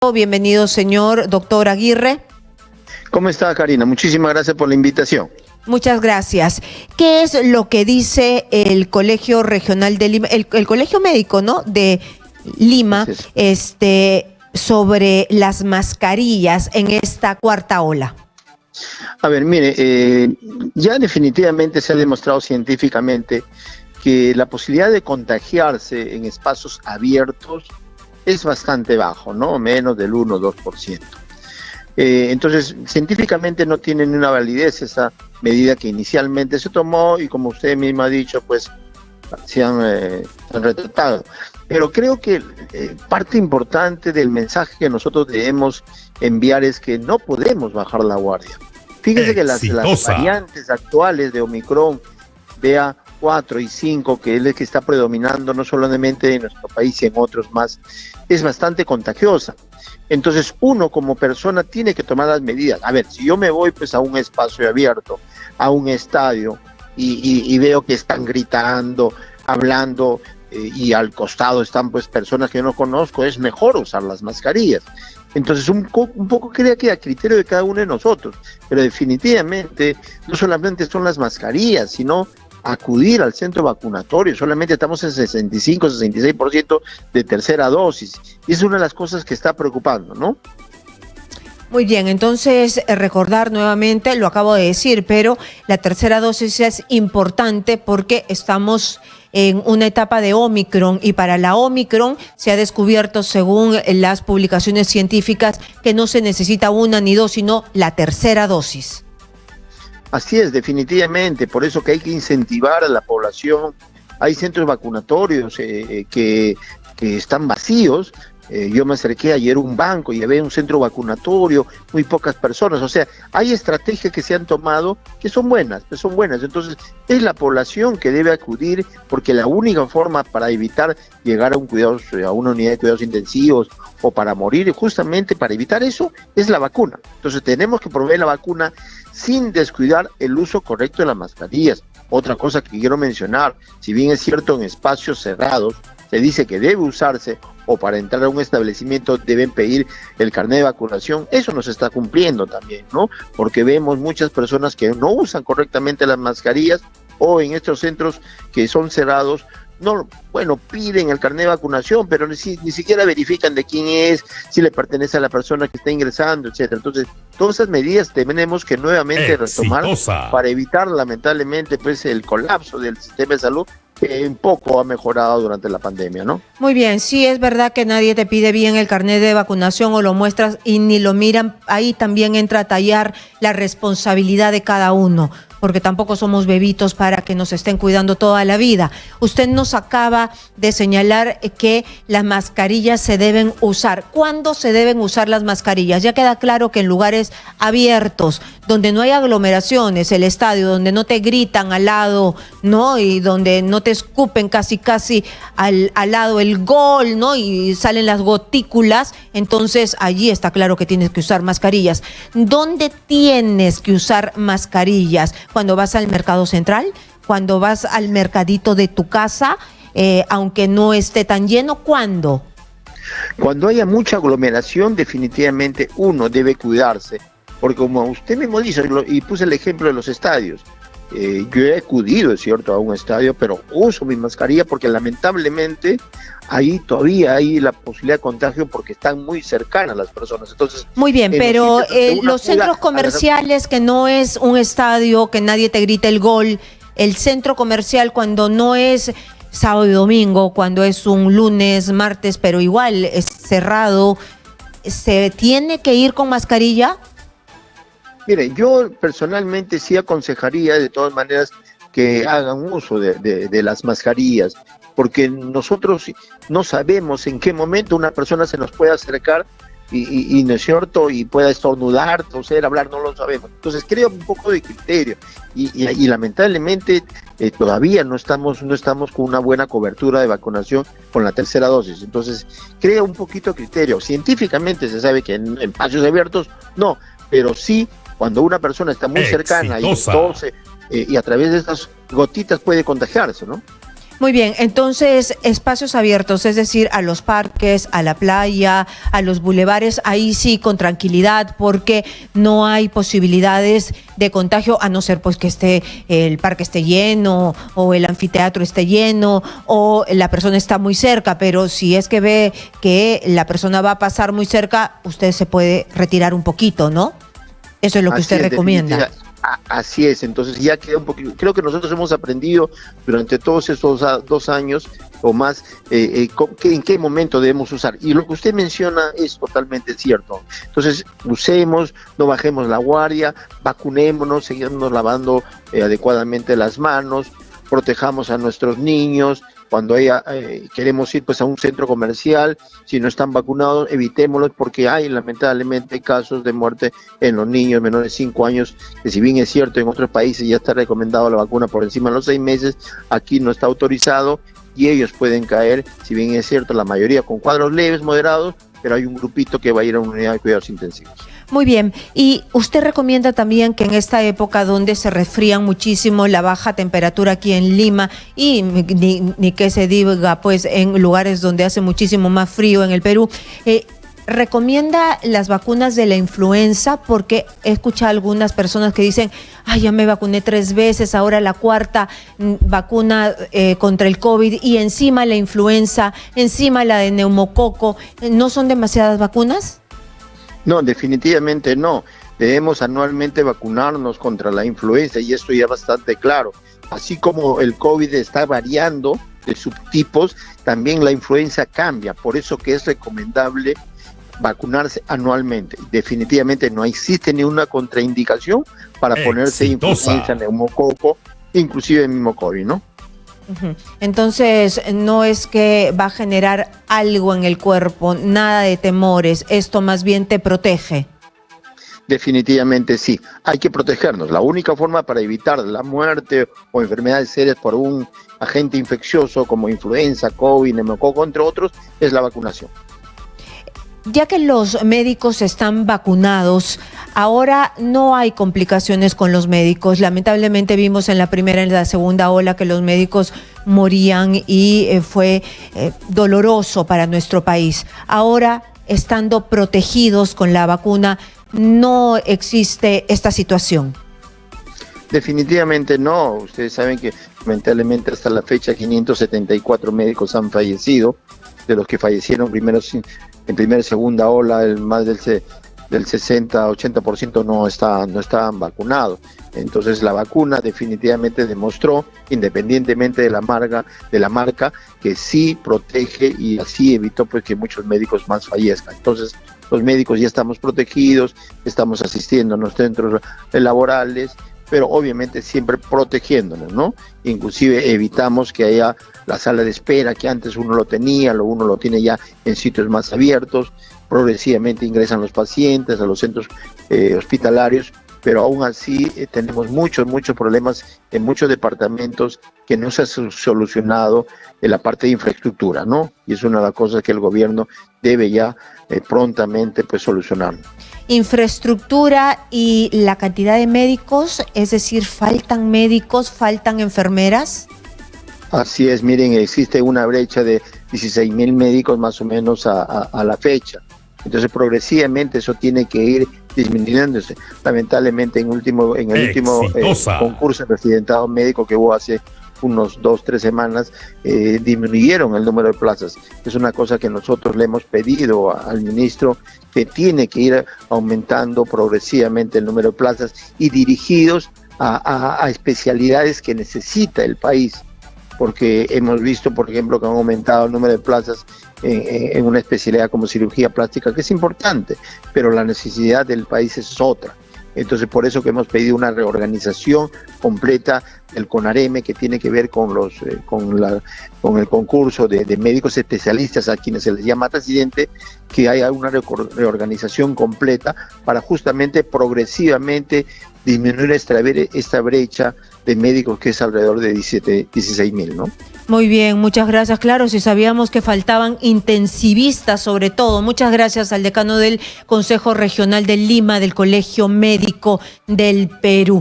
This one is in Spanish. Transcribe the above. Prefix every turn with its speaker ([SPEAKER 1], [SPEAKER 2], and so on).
[SPEAKER 1] Bienvenido, señor doctor Aguirre.
[SPEAKER 2] ¿Cómo está, Karina? Muchísimas gracias por la invitación.
[SPEAKER 1] Muchas gracias. ¿Qué es lo que dice el Colegio Regional de Lima, el Colegio Médico, ¿no?, de Lima, sobre las mascarillas en esta cuarta ola?
[SPEAKER 2] A ver, mire, ya definitivamente se ha demostrado científicamente que la posibilidad de contagiarse en espacios abiertos es bastante bajo, ¿no? Menos del 1 o 2%. Entonces, científicamente no tiene ni una validez esa medida que inicialmente se tomó y, como usted misma ha dicho, pues se han retratado. Pero creo que parte importante del mensaje que nosotros debemos enviar es que no podemos bajar la guardia. Fíjese que las variantes actuales de Omicron, BA4 y 5, que es el que está predominando no solamente en nuestro país y en otros más, es bastante contagiosa. Entonces uno como persona tiene que tomar las medidas. A ver, si yo me voy pues a un espacio abierto, a un estadio, y veo que están gritando, hablando, y al costado están pues personas que yo no conozco, es mejor usar las mascarillas. Entonces un poco queda que a criterio de cada uno de nosotros, pero definitivamente no solamente son las mascarillas, sino acudir al centro vacunatorio. Solamente estamos en 65-66% de tercera dosis, y es una de las cosas que está preocupando, ¿no?
[SPEAKER 1] Muy bien, entonces recordar nuevamente, lo acabo de decir, pero la tercera dosis es importante porque estamos en una etapa de Omicron, y para la Omicron se ha descubierto, según las publicaciones científicas, que no se necesita una ni dos, sino la tercera dosis.
[SPEAKER 2] Así es, definitivamente, por eso que hay que incentivar a la población. Hay centros vacunatorios que están vacíos. Yo me acerqué ayer a un banco y llevé un centro vacunatorio, muy pocas personas. O sea, hay estrategias que se han tomado que son buenas, Entonces, es la población que debe acudir, porque la única forma para evitar llegar a a una unidad de cuidados intensivos o para morir, justamente para evitar eso, es la vacuna. Entonces, tenemos que proveer la vacuna sin descuidar el uso correcto de las mascarillas. Otra cosa que quiero mencionar, si bien es cierto en espacios cerrados se dice que debe usarse, o para entrar a un establecimiento deben pedir el carnet de vacunación, eso no se está cumpliendo también, ¿no? Porque vemos muchas personas que no usan correctamente las mascarillas, o en estos centros que son cerrados, piden el carnet de vacunación, pero ni siquiera verifican de quién es, si le pertenece a la persona que está ingresando, etcétera. Entonces, todas esas medidas tenemos que nuevamente retomar para evitar, lamentablemente, pues el colapso del sistema de salud, que un poco ha mejorado durante la pandemia, ¿no?
[SPEAKER 1] Muy bien, sí es verdad que nadie te pide bien el carnet de vacunación o lo muestras y ni lo miran. Ahí también entra a tallar la responsabilidad de cada uno, porque tampoco somos bebitos para que nos estén cuidando toda la vida. Usted nos acaba de señalar que las mascarillas se deben usar. ¿Cuándo se deben usar las mascarillas? Ya queda claro que en lugares abiertos, donde no hay aglomeraciones, el estadio, donde no te gritan al lado, ¿no?, y donde no te escupen casi al lado el gol, ¿no?, y salen las gotículas, entonces allí está claro que tienes que usar mascarillas. ¿Dónde tienes que usar mascarillas? Cuando vas al mercado central, cuando vas al mercadito de tu casa, aunque no esté tan lleno, ¿cuándo?
[SPEAKER 2] Cuando haya mucha aglomeración, definitivamente uno debe cuidarse, porque como usted mismo dice, y puse el ejemplo de los estadios, yo he acudido, es cierto, a un estadio, pero uso mi mascarilla porque lamentablemente ahí todavía hay la posibilidad de contagio porque están muy cercanas las personas. Entonces,
[SPEAKER 1] muy bien, pero los centros comerciales, que no es un estadio, que nadie te grita el gol, el centro comercial cuando no es sábado y domingo, cuando es un lunes, martes, pero igual es cerrado, ¿se tiene que ir con mascarilla?
[SPEAKER 2] Mire, yo personalmente sí aconsejaría de todas maneras que hagan uso de las mascarillas, porque nosotros no sabemos en qué momento una persona se nos puede acercar y no es cierto, y pueda estornudar, toser, hablar, no lo sabemos. Entonces creo un poco de criterio, y lamentablemente todavía no estamos con una buena cobertura de vacunación con la tercera dosis. Entonces creo un poquito de criterio. Científicamente se sabe que en espacios abiertos no, pero sí cuando una persona está muy cercana y tose, y a través de estas gotitas puede contagiarse, ¿no?
[SPEAKER 1] Muy bien, entonces espacios abiertos, es decir, a los parques, a la playa, a los bulevares, ahí sí con tranquilidad porque no hay posibilidades de contagio, a no ser pues que el parque esté lleno o el anfiteatro esté lleno o la persona está muy cerca, pero si es que ve que la persona va a pasar muy cerca, usted se puede retirar un poquito, ¿no? Eso es lo que usted recomienda.
[SPEAKER 2] Así es, entonces ya queda un poquito. Creo que nosotros hemos aprendido durante todos estos 2 años o más en qué momento debemos usar. Y lo que usted menciona es totalmente cierto. Entonces, usemos, no bajemos la guardia, vacunémonos, seguimos lavando adecuadamente las manos, protejamos a nuestros niños. Cuando queremos ir pues a un centro comercial, si no están vacunados, evitémoslos porque hay lamentablemente casos de muerte en los niños menores de 5 años, que si bien es cierto en otros países ya está recomendado la vacuna por encima de los 6 meses, aquí no está autorizado y ellos pueden caer, si bien es cierto la mayoría con cuadros leves, moderados, pero hay un grupito que va a ir a una unidad de cuidados intensivos.
[SPEAKER 1] Muy bien, y usted recomienda también que en esta época donde se resfrían muchísimo, la baja temperatura aquí en Lima y ni que se diga pues en lugares donde hace muchísimo más frío en el Perú, recomienda las vacunas de la influenza porque he escuchado a algunas personas que dicen, ay, ya me vacuné 3 veces, ahora la 4ª vacuna contra el COVID y encima la influenza, encima la de neumococo, ¿no son demasiadas vacunas?
[SPEAKER 2] No, definitivamente no. Debemos anualmente vacunarnos contra la influenza y esto ya es bastante claro. Así como el COVID está variando de subtipos, también la influenza cambia. Por eso que es recomendable vacunarse anualmente. Definitivamente no existe ni una contraindicación para ponerse influenza, neumococo, inclusive el mismo COVID, ¿no?
[SPEAKER 1] Entonces, no es que va a generar algo en el cuerpo, nada de temores, esto más bien te protege.
[SPEAKER 2] Definitivamente sí, hay que protegernos. La única forma para evitar la muerte o enfermedades serias por un agente infeccioso como influenza, COVID, neumococo, entre otros, es la vacunación.
[SPEAKER 1] Ya que los médicos están vacunados, ahora no hay complicaciones con los médicos. Lamentablemente vimos en la primera y en la segunda ola que los médicos morían y fue doloroso para nuestro país. Ahora, estando protegidos con la vacuna, no existe esta situación.
[SPEAKER 2] Definitivamente no. Ustedes saben que lamentablemente hasta la fecha 574 médicos han fallecido, de los que fallecieron en primera y segunda ola, más del 60-80% no estaban vacunados. Entonces la vacuna definitivamente demostró, independientemente de la marca, que sí protege y así evitó pues que muchos médicos más fallezcan. Entonces los médicos ya estamos protegidos, estamos asistiendo a los centros laborales, pero obviamente siempre protegiéndonos, ¿no? Inclusive evitamos que haya la sala de espera, que antes uno lo tiene ya en sitios más abiertos, progresivamente ingresan los pacientes a los centros hospitalarios, pero aún así tenemos muchos problemas en muchos departamentos que no se ha solucionado en la parte de infraestructura, ¿no? Y es una de las cosas que el gobierno debe ya prontamente pues solucionar.
[SPEAKER 1] Infraestructura y la cantidad de médicos, es decir, ¿faltan médicos, faltan enfermeras?
[SPEAKER 2] Así es, miren, existe una brecha de 16,000 médicos más o menos a la fecha. Entonces progresivamente eso tiene que ir disminuyéndose. Lamentablemente en el último concurso de residentado médico que hubo hace unos 2-3 semanas, disminuyeron el número de plazas. Es una cosa que nosotros le hemos pedido al ministro, que tiene que ir aumentando progresivamente el número de plazas y dirigidos a especialidades que necesita el país, porque hemos visto, por ejemplo, que han aumentado el número de plazas en una especialidad como cirugía plástica, que es importante, pero la necesidad del país es otra. Entonces, por eso que hemos pedido una reorganización completa del CONAREME, que tiene que ver con el concurso de médicos especialistas, a quienes se les llama residente, que haya una reorganización completa para justamente progresivamente disminuir esta brecha de médicos, que es alrededor de 16,000, ¿no?
[SPEAKER 1] Muy bien, muchas gracias. Claro, si sabíamos que faltaban intensivistas sobre todo. Muchas gracias al decano del Consejo Regional de Lima, del Colegio Médico del Perú.